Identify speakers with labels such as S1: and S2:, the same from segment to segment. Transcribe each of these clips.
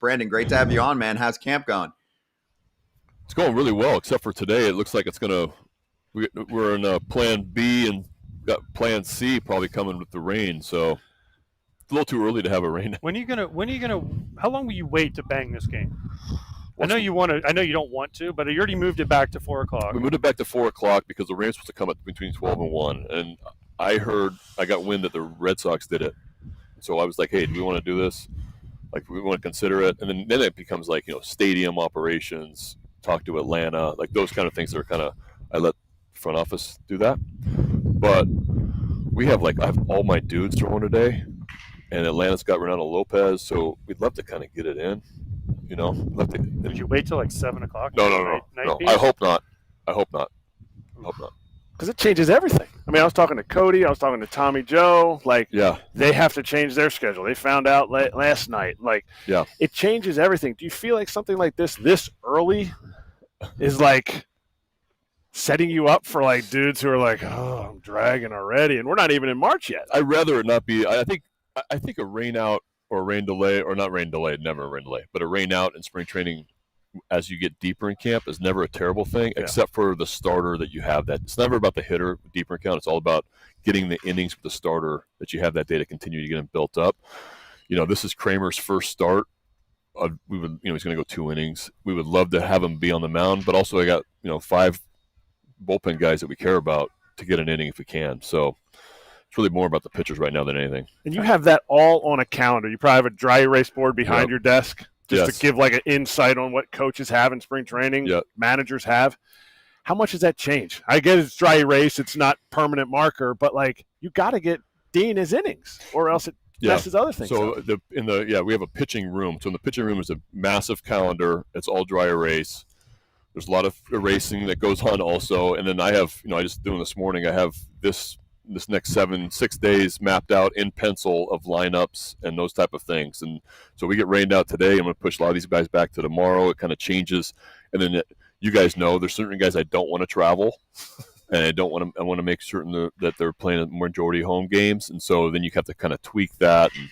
S1: Brandon, great to have you on, man. How's camp going?
S2: It's going really well, except for today. It looks like it's going to – we're in plan B and got plan C probably coming with the rain. So it's a little too early to have a rain.
S3: When are you gonna how long will you wait to bang this game? I know you don't want to, but you already moved it back to 4:00.
S2: We moved it back to 4:00 because the rain's supposed to come up between 12 and 1. And I got wind that the Red Sox did it. So I was like, hey, do we want to do this? Like, we want to consider it. And then it becomes like, stadium operations, talk to Atlanta, like those kind of things that are kind of, I let front office do that. But I have all my dudes throwing today, and Atlanta's got Ronaldo Lopez, so we'd love to kind of get it in,
S3: Did you wait till like 7:00?
S2: No. I hope not.
S4: Because it changes everything. I mean, I was talking to Cody. I was talking to Tommy Joe. They have to change their schedule. They found out last night. It changes everything. Do you feel like something like this early is like setting you up for like dudes who are like, oh, I'm dragging already, and we're not even in March yet?
S2: I'd rather it not be. I think a rain out or a rain delay, or not rain delay, never a rain delay, but a rain out in spring training as you get deeper in camp is never a terrible thing, except for the starter that you have. That it's never about the hitter deeper in camp. It's all about getting the innings with the starter that you have that day to continue to get him built up. This is Kramer's first start. He's going to go 2 innings. We would love to have him be on the mound, but also I got 5 bullpen guys that we care about to get an inning if we can. So it's really more about the pitchers right now than anything.
S4: And you have that all on a calendar. You probably have a dry erase board behind your desk just to give like an insight on what coaches have in spring training, managers have. How much does that change? I guess it's dry erase. It's not permanent marker, but you got to get Dean his innings or else it messes other things up.
S2: We have a pitching room. So in the pitching room is a massive calendar. It's all dry erase. There's a lot of erasing that goes on also. And then I have, I just doing this morning, I have this next 6 days mapped out in pencil of lineups and those type of things. And so we get rained out today. I'm going to push a lot of these guys back to tomorrow. It kind of changes. And then you guys know there's certain guys I don't want to travel, and I want to make certain that they're playing a majority home games. And so then you have to kind of tweak that. And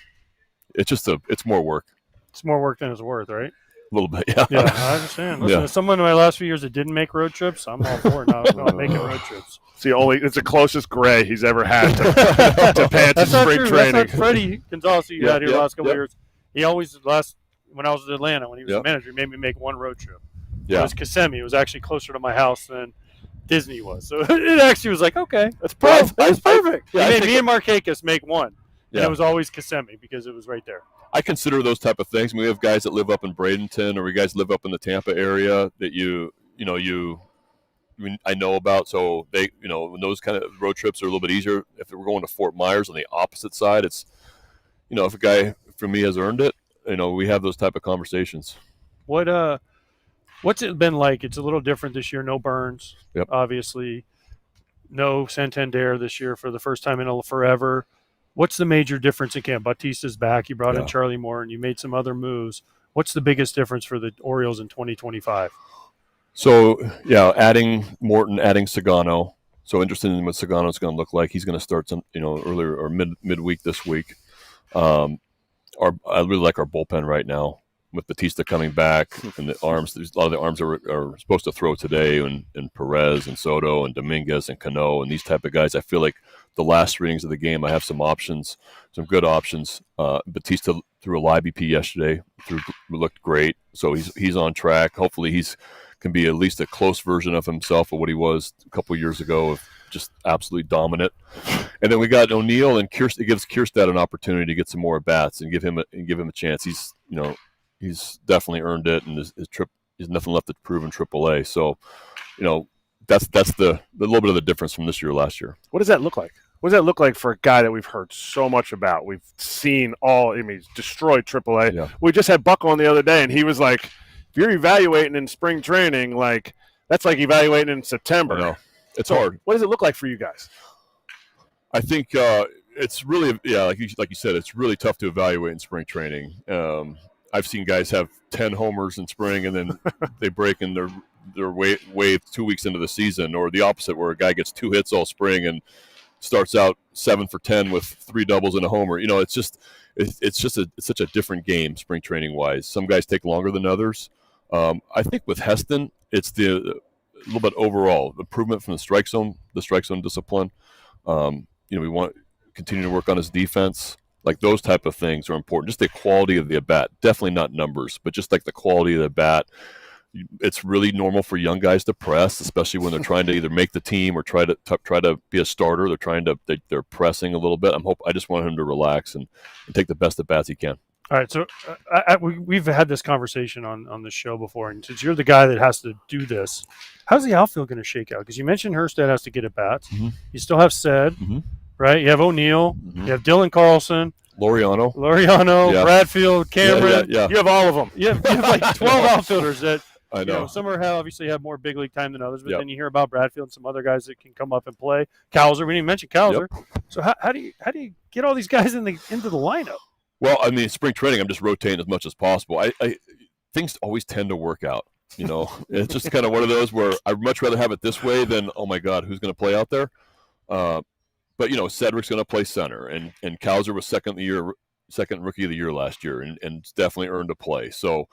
S2: it's more work.
S3: It's more work than it's worth, right?
S2: A little bit, yeah.
S3: Yeah, I understand. Listen, as someone in my last few years that didn't make road trips, I'm all for it now. Not making road trips.
S4: It's the closest gray he's ever had to pants in spring training.
S3: That's not Freddie Gonzalez who you had here the last couple of years. He always, when I was in Atlanta, when he was the manager, he made me make one road trip.
S2: Yeah.
S3: It was Kissimmee. It was actually closer to my house than Disney was. So it actually was like, okay.
S4: That's perfect.
S3: That's perfect. He made me and Markakis make one. And it was always Kissimmee because it was right there.
S2: I consider those type of things. We have guys that live up in Bradenton, or we guys live up in the Tampa area that I know about. So they, those kind of road trips are a little bit easier. If we're going to Fort Myers on the opposite side, it's, if a guy for me has earned it, we have those type of conversations.
S3: What's it been like? It's a little different this year. No Burns, obviously. No Santander this year for the first time in forever. What's the major difference in camp? Batista's back. You brought in Charlie Moore, and you made some other moves. What's the biggest difference for the Orioles in 2025?
S2: So, adding Morton, adding Sagano. So interested in what Sagano's going to look like. He's going to start some, earlier or midweek this week. I really like our bullpen right now with Batista coming back and the arms. There's a lot of the arms are supposed to throw today, and Perez and Soto and Dominguez and Cano and these type of guys. I feel like the last readings of the game, I have some options, some good options. Batista threw a live BP yesterday, looked great, so he's on track. Hopefully he's can be at least a close version of himself of what he was a couple of years ago, of just absolutely dominant. And then we got O'Neill, and it gives Kierstead an opportunity to get some more bats and give him a chance. He's definitely earned it, and he's nothing left to prove in AAA. So, that's the little bit of the difference from this year last year.
S4: What does that look like? What does that look like for a guy that we've heard so much about? We've seen he's destroyed AAA. Yeah. We just had Buck on the other day, and he was like, if you're evaluating in spring training, that's like evaluating in September.
S2: I know. It's hard.
S4: What does it look like for you guys?
S2: I think it's really, like you said, it's really tough to evaluate in spring training. I've seen guys have 10 homers in spring, and then they break in their wave 2 weeks into the season, or the opposite, where a guy gets 2 hits all spring and starts out 7 for 10 with 3 doubles and a homer. It's it's such a different game spring training wise. Some guys take longer than others. I think with Heston, it's a little bit overall improvement from the strike zone discipline. We want to continue to work on his defense. Like those type of things are important. Just the quality of the at bat, definitely not numbers, but just like the quality of the bat. It's really normal for young guys to press, especially when they're trying to either make the team or try to be a starter. They're pressing a little bit. I just want him to relax and take the best at bats he can.
S3: All right, so we've had this conversation on the show before, and since you're the guy that has to do this, how's the outfield going to shake out? Because you mentioned Hurstad has to get at bats. Mm-hmm. You still have Sed, right? You have O'Neill. Mm-hmm. You have Dylan Carlson.
S2: Laureano,
S3: yeah. Bradfield, Cameron.
S4: Yeah. You have all of them.
S3: You have like 12 outfielders that
S2: I know.
S3: Some obviously have more big league time than others, but then you hear about Bradfield and some other guys that can come up and play. Cowser, we didn't mention Cowser. Yep. So how do you get all these guys into the lineup?
S2: Well, I mean, spring training, I'm just rotating as much as possible. Things always tend to work out. It's just kind of one of those where I'd much rather have it this way than, oh my God, who's going to play out there? But Cedric's going to play center, and Cowser was second rookie of the year last year, and definitely earned a play. So,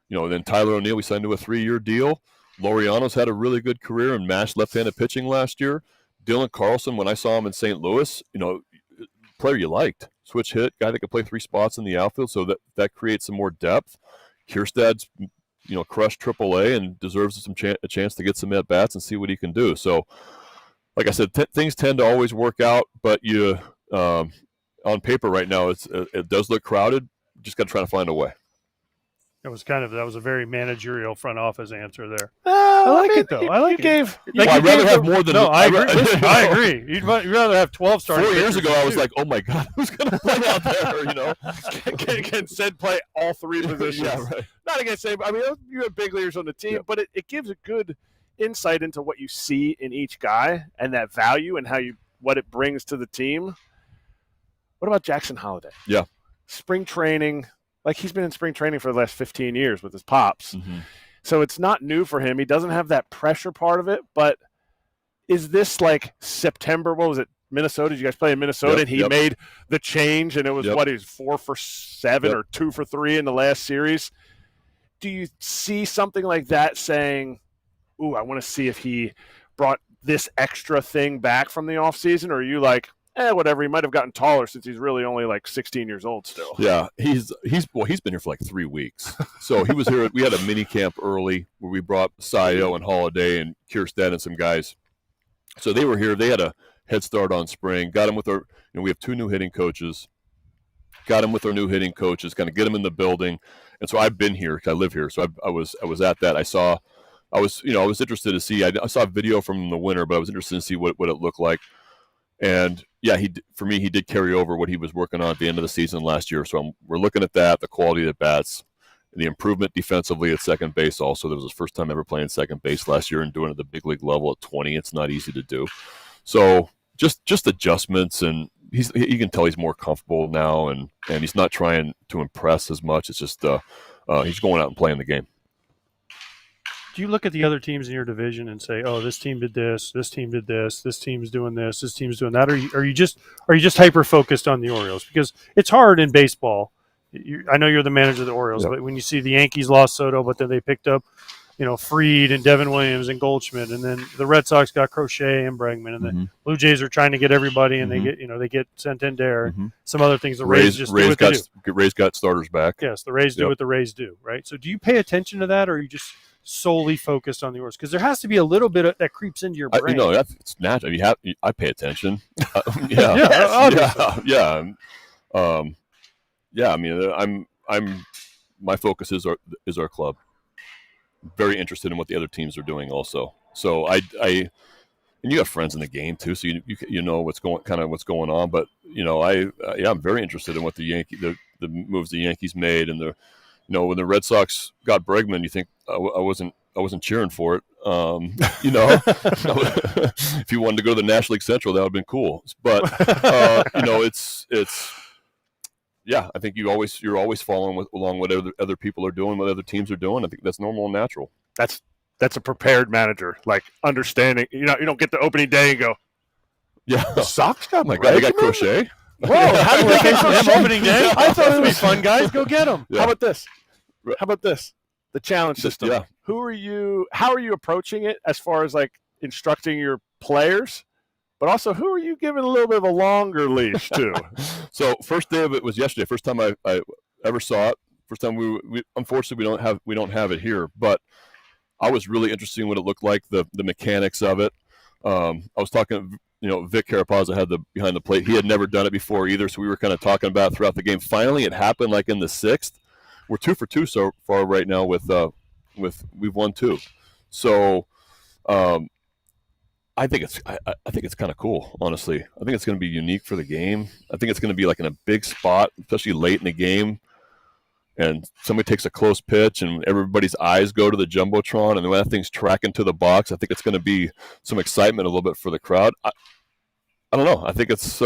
S2: then Tyler O'Neill, we signed to a 3-year deal. Laureano's had a really good career and mashed left-handed pitching last year. Dylan Carlson, when I saw him in St. Louis, player you liked. Switch hit, guy that could play 3 spots in the outfield, so that creates some more depth. Kierstad's, crushed AAA and deserves a chance to get some at-bats and see what he can do. So, like I said, things tend to always work out, but on paper right now, it does look crowded. Just got to try to find a way.
S3: That was a very managerial front office answer there. I like it though. I like it.
S2: I'd rather have more than.
S3: No, I agree. I agree. You'd rather have 12 starters.
S2: 4 years ago, I was like, oh my God, who's going to play out there?
S4: Can Sed play all 3 positions?
S2: Yeah, right.
S4: Not against same. I mean, you have big leaguers on the team, but it gives a good insight into what you see in each guy and that value and what it brings to the team. What about Jackson Holliday?
S2: Yeah,
S4: spring training. Like, he's been in spring training for the last 15 years with his pops. Mm-hmm. So it's not new for him. He doesn't have that pressure part of it. But is this like September? What was it? Minnesota? Did you guys play in Minnesota? And he made the change, and it was, he was 4 for 7 or 2 for 3 in the last series. Do you see something like that saying, ooh, I want to see if he brought this extra thing back from the offseason? Or are you like, whatever, he might have gotten taller since he's really only like 16 years old still.
S2: Yeah, he's been here for like 3 weeks. So he was here. We had a mini camp early where we brought Sayo and Holiday and Kierstad and some guys. So they were here. They had a head start on spring. Got him with our, we have 2 new hitting coaches. Got him with our new hitting coaches, kind of get him in the building. And so I've been here. I live here. So I was at that. I was interested to see. I saw a video from the winter, but I was interested to see what it looked like. And yeah, he did carry over what he was working on at the end of the season last year. So we're looking at that, the quality of the bats, the improvement defensively at second base. Also, that was his first time ever playing second base last year and doing it at the big league level at 20. It's not easy to do. So just adjustments, and you can tell he's more comfortable now, and he's not trying to impress as much. It's just he's going out and playing the game.
S3: Do you look at the other teams in your division and say, "Oh, this team did this team's doing this team's doing that"? Or are you just hyper focused on the Orioles? Because it's hard in baseball. I know you're the manager of the Orioles, but when you see the Yankees lost Soto, but then they picked up, Fried and Devin Williams and Goldschmidt, and then the Red Sox got Crochet and Bregman, and the Blue Jays are trying to get everybody, and they get Santander, some other things. The Rays just do what they do.
S2: Rays got starters back.
S3: Yes, the Rays do what the Rays do, right? So do you pay attention to that, or are you just solely focused on the Orioles? Because there has to be a little bit of that creeps into your brain.
S2: It's natural. I pay attention. I mean, my focus is our club. Very interested in what the other teams are doing also. So and you have friends in the game too, so you know what's going on. But I'm very interested in what the moves the Yankees made, and when the Red Sox got Bregman, you think I wasn't cheering for it. If you wanted to go to the National League Central, that would have been cool. But I think you're always following along what other people are doing, what other teams are doing. I think that's normal and natural.
S4: That's a prepared manager, like understanding. You don't get the opening day and go,
S2: yeah,
S4: the Sox got
S2: my God, they got Crochet.
S4: Whoa! How did they get from
S3: him opening day? I thought it would be fun, guys. Go get him.
S4: Yeah. How about this? The challenge system.
S2: Yeah.
S4: How are you approaching it as far as like instructing your players? But also, who are you giving a little bit of a longer leash to?
S2: So first day of it was yesterday. First time I ever saw it. First time we unfortunately we don't have it here. But I was really interested in what it looked like, the mechanics of it. I was talking, Vic Carapazza had the behind the plate. He had never done it before either, so we were kind of talking about it throughout the game. Finally, it happened like in the 6th. We're 2 for 2 so far right now with we've won 2. So. I think it's kind of cool, honestly. I think it's going to be unique for the game. I think it's going to be like in a big spot, especially late in the game, and somebody takes a close pitch and everybody's eyes go to the jumbotron, and when that thing's tracking to the box, I think it's going to be some excitement a little bit for the crowd. I don't know. I think it's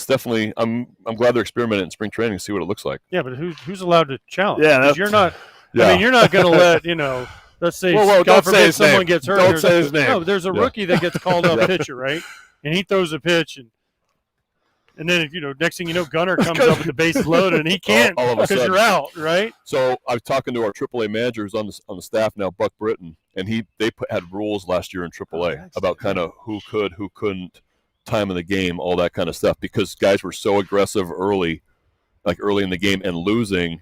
S2: definitely. I'm glad they're experimenting in spring training to see what it looks like.
S3: Yeah, but who's allowed to challenge?
S4: Yeah,
S3: you're not.
S2: Yeah.
S3: I mean, you're not going to let Let's say, God forbid, someone gets hurt.
S4: Don't say his name.
S3: No, there's a rookie that gets called up pitcher, right? And he throws a pitch, and then next thing you know, Gunnar comes up with the bases loaded, and he can't because you're out, right?
S2: So I was talking to our AAA manager who's on the staff now, Buck Britton, and they had rules last year in AAA about kind of who could, who couldn't, time of the game, all that kind of stuff, because guys were so aggressive early in the game and losing.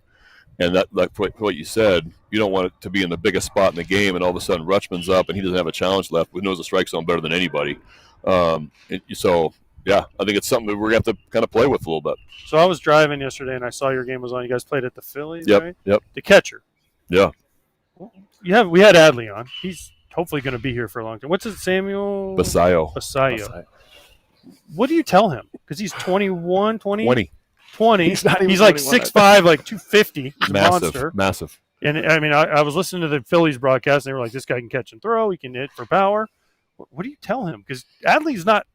S2: And that, like what you said, you don't want it to be in the biggest spot in the game, and all of a sudden Rutschman's up and he doesn't have a challenge left. Who knows the strike zone better than anybody? So, yeah, I think it's something that we're going to have to kind of play with a little bit.
S3: So I was driving yesterday, and I saw your game was on. You guys played at the Phillies, right?
S2: Yep.
S3: The catcher.
S2: Yeah.
S3: We had Adley on. He's hopefully going to be here for a long time. What's his Samuel?
S2: Basallo.
S3: What do you tell him? Because he's 21, 20?
S2: 20.
S3: He's like 6'5", like 250. He's a monster.
S2: Massive.
S3: And I mean, I was listening to the Phillies broadcast, and they were like, "This guy can catch and throw. He can hit for power." What do you tell him? Because Adley's not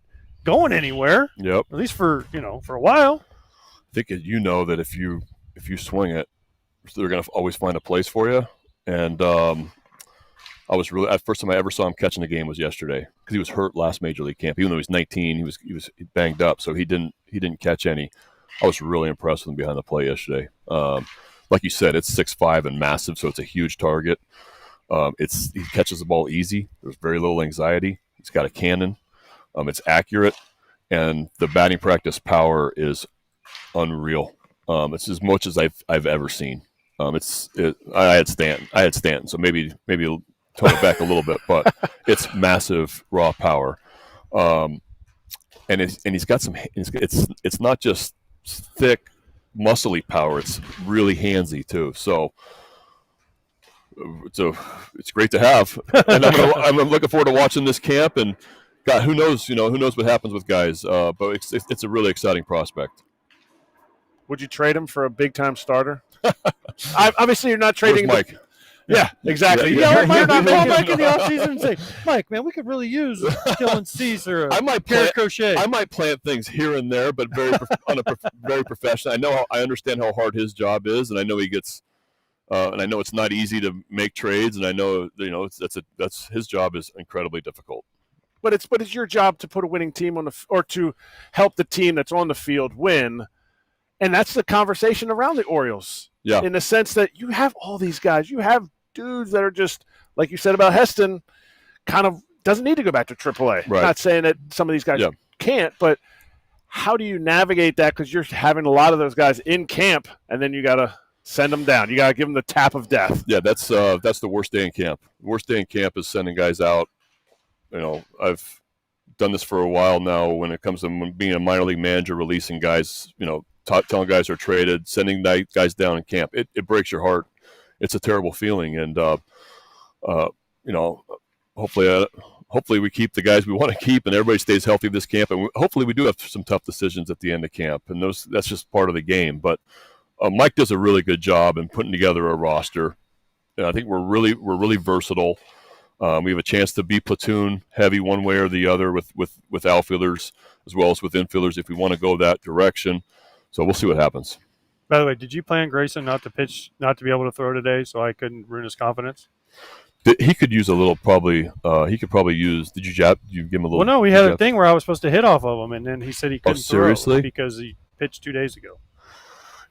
S3: going anywhere.
S2: Yep.
S3: At least for a while.
S2: I think that if you swing it, they're going to always find a place for you. And I was really first time I ever saw him catching a game was yesterday, because he was hurt last Major League Camp. Even though he was 19, he was banged up, so he didn't catch any. I was really impressed with him behind the plate yesterday. Like you said, it's 6'5" and massive, so it's a huge target. He catches the ball easy. There's very little anxiety. He's got a cannon. It's accurate, and the batting practice power is unreal. It's as much as I've ever seen. I had Stanton, so maybe tone it back a little bit, but it's massive raw power. And he's got some. It's not just thick, muscly power. It's really handsy too. So it's great to have, and I'm looking forward to watching this camp. And God, who knows what happens with guys. But it's a really exciting prospect.
S4: Would you trade him for a big time starter? Obviously, you're not trading
S2: Mike.
S4: Yeah, exactly.
S3: Yeah, Mike in the offseason and say, Mike, man, we could really use Dylan Cease or Pierre Crochet.
S2: I might plant things here and there, but very professional. I understand how hard his job is, and I know he gets, and I know it's not easy to make trades, and I know that's his job is incredibly difficult.
S4: But it's your job to put a winning team or to help the team that's on the field win. And that's the conversation around the Orioles.
S2: Yeah.
S4: In the sense that you have all these guys. You have dudes that are just, like you said about Heston, kind of doesn't need to go back to AAA.
S2: Right.
S4: Not saying that some of these guys can't, but how do you navigate that? Because you're having a lot of those guys in camp, and then you got to send them down. You got to give them the tap of death.
S2: Yeah, that's the worst day in camp. The worst day in camp is sending guys out. I've done this for a while now when it comes to being a minor league manager, releasing guys, telling guys are traded, sending guys down in camp. It breaks your heart. It's a terrible feeling. And, hopefully we keep the guys we want to keep and everybody stays healthy this camp. And hopefully we do have some tough decisions at the end of camp. And that's just part of the game. But Mike does a really good job in putting together a roster. And I think we're really versatile. We have a chance to be platoon heavy one way or the other with outfielders as well as with infielders if we want to go that direction. So we'll see what happens.
S3: By the way, did you plan Grayson not to pitch, not to be able to throw today, so I couldn't ruin his confidence?
S2: He could use a little, probably. He could probably use. Did you give him a little?
S3: Well, no, we had a thing where I was supposed to hit off of him, and then he said he couldn't
S2: seriously?
S3: throw because pitched 2 days ago.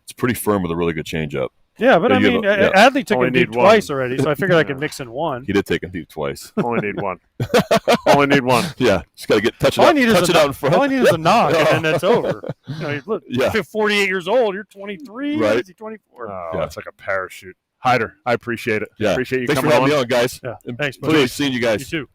S2: It's pretty firm with a really good changeup.
S3: Yeah, but Adley took him deep twice already, so I figured I could mix in one.
S2: He did take him deep twice.
S4: Only need one. Only need one.
S2: Yeah, just got to touch it out in front.
S3: All I need is a knock, and then it's over. Look, you're 48 years old. You're 23.
S2: Right.
S3: Is he 24?
S4: Oh, that's like a parachute. Hyder, I appreciate it.
S2: Yeah.
S4: Appreciate you
S2: Thanks
S4: coming
S2: for having
S4: on.
S2: me on, guys.
S3: Yeah. Thanks,
S2: Please, seeing you guys.
S3: You too.